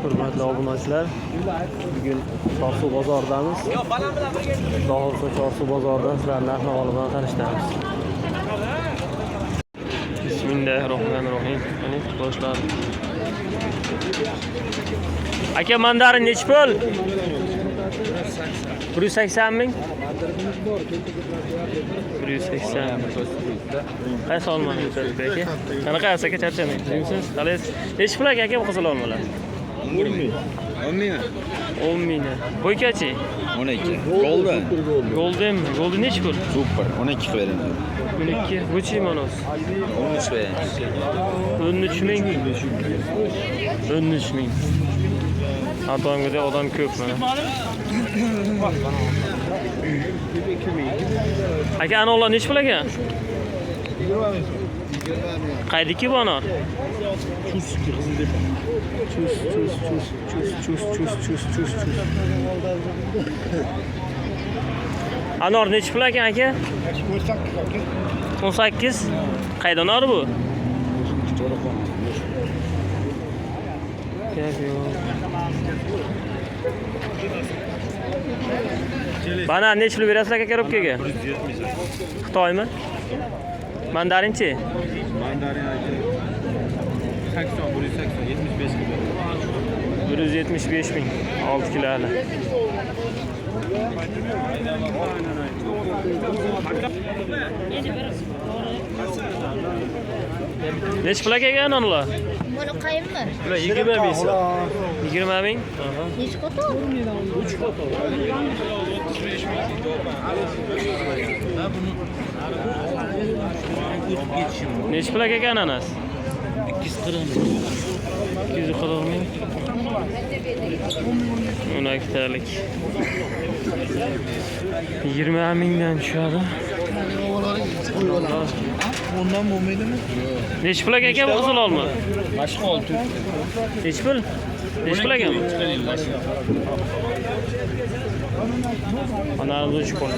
Hurmatli obunachilar, bugun Chorsu bozoridamiz. Xudo xolsa Chorsu bozoridan sizlarni narx-navo bilan tanishtiramiz. Bismillahirrohmanirrohim. Mana boshladik. Aka, mandarin nech pul? 180 ming. 180. Qaysi olmani o'tasiz aka? Qanaqa aka, charchamang. Sizsiz? Qalaysiz? Nech pul aka bu qizil olmalar? 10 ming. 10 ming. Bo'ykachi? 12. Golden. Goldenmi? Golden nech pul? Super. 12 qilib beraman. 12. Buchi monos. 13 beraman. 13 ming. 13 ming. Atomda odam ko'p mana. Aka, anolar nech pul aka? Qaydiki bu anor? Chus. Anor nech pul aka? 18. Qayda anor bu? Bana nech pul berasiz aka korobkaga? 170. Xitoymi? Mandarinchi? Mandarin 80, 180, 75 kilo. 175 ming. 6 kilolar. Nech pul aka anolar? Buni qayermi? 20 ming. 20 ming? Nech qator? 3 qator. Nech pul aka ananas? 240 ming. 240 ming. 12 talik. 20 mingdan tushadi. Ondan bo'lmaydimi? Nech pul aka bu qizil olma? Boshqa 6. Nech pul? Nech pul aka? Ana 3 pul.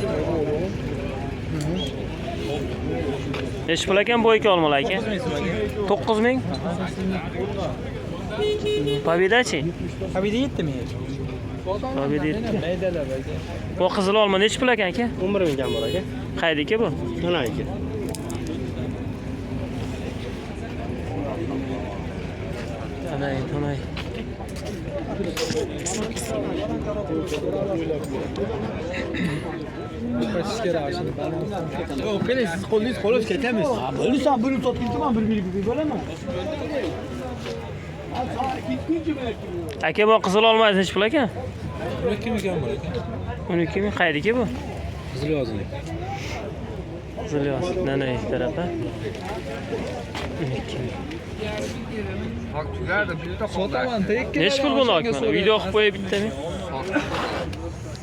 Nech pul ekan bu ikki olmalar aka? 9 ming. Pavidachi? Pavida 7 ming. Pavida 7. Maydalar aka. Bu qizil olma nech pul ekan aka? 11 ming bor aka. Qaydiki bu? Tonayki. Tonay. Kaç kere aşırı. Yok, siz qo'lingiz ketamiz. Bo'lsa buni sotkinchiman, bir bo'laman. Aka, bu qizil olmangiz nech pul aka? 12 ming bor aka. 12 ming. Qaydiki bu? Qizil yozini. Qizil yoz. Nanay tarafa. 12 ming. Sotaman, tek. Nech pul buni aka? Video qilib qo'yib bittami?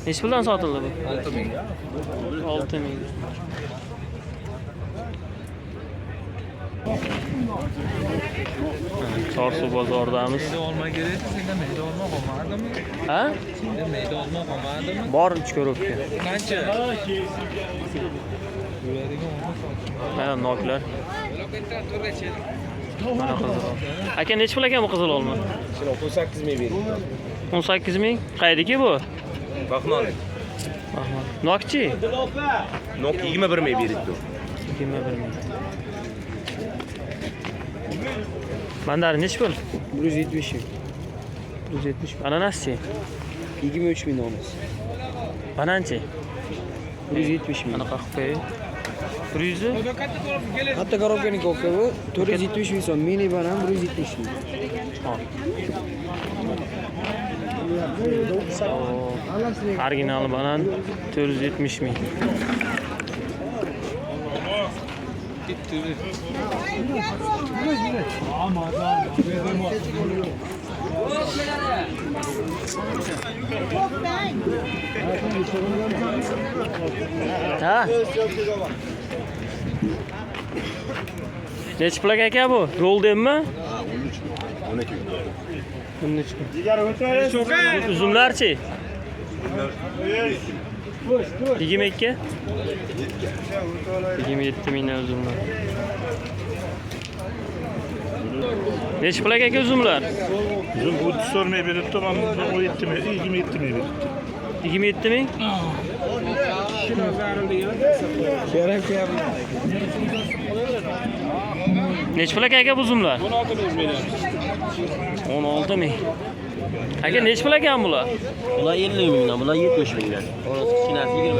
Nech puldan sotildi bu? 6 ming. 6 ming. Chorsu bozoridamiz. Olma kerak, senga mayda olma qolmadimi? Ha? Senga mayda olma qolmadimi? Bor 3 korobka. Qancha? Yuradigan olma sotdim. Mana noklar. Mana qizil. Aka, nech pul ekan bu qizil olma? 18 ming bering. 18 ming. Qaydiki bu? Baxmal. Rahmat. Nokchi? Nok 21 ming beribdi. 21 ming. Mandarin nech pul? 170 ming. 170. Ananaschi? 23 ming onasi. Bananchi? 170 ming. Anaqa qilib qo'y. 100. Katta korobkaning ko'pi bu 470 ming so'm. Mini banan 170 ming. Original banan 470 ming. Ha? Nech pul aka bu? Goldenmi? 13 ming. Uzumlarchi? 22. 27 mingdan uzumlar. Nech pul aka uzumlar? Bizim bu sormaya belirtti ama o yetti mi? 27 mi belirtti? 27 ming? Necha pul aka buzumlar? 16 ming. Aka necha pul ekan bular? Bular 50 mingdan, bular 70 mingdan. Orası kichkinasi 20.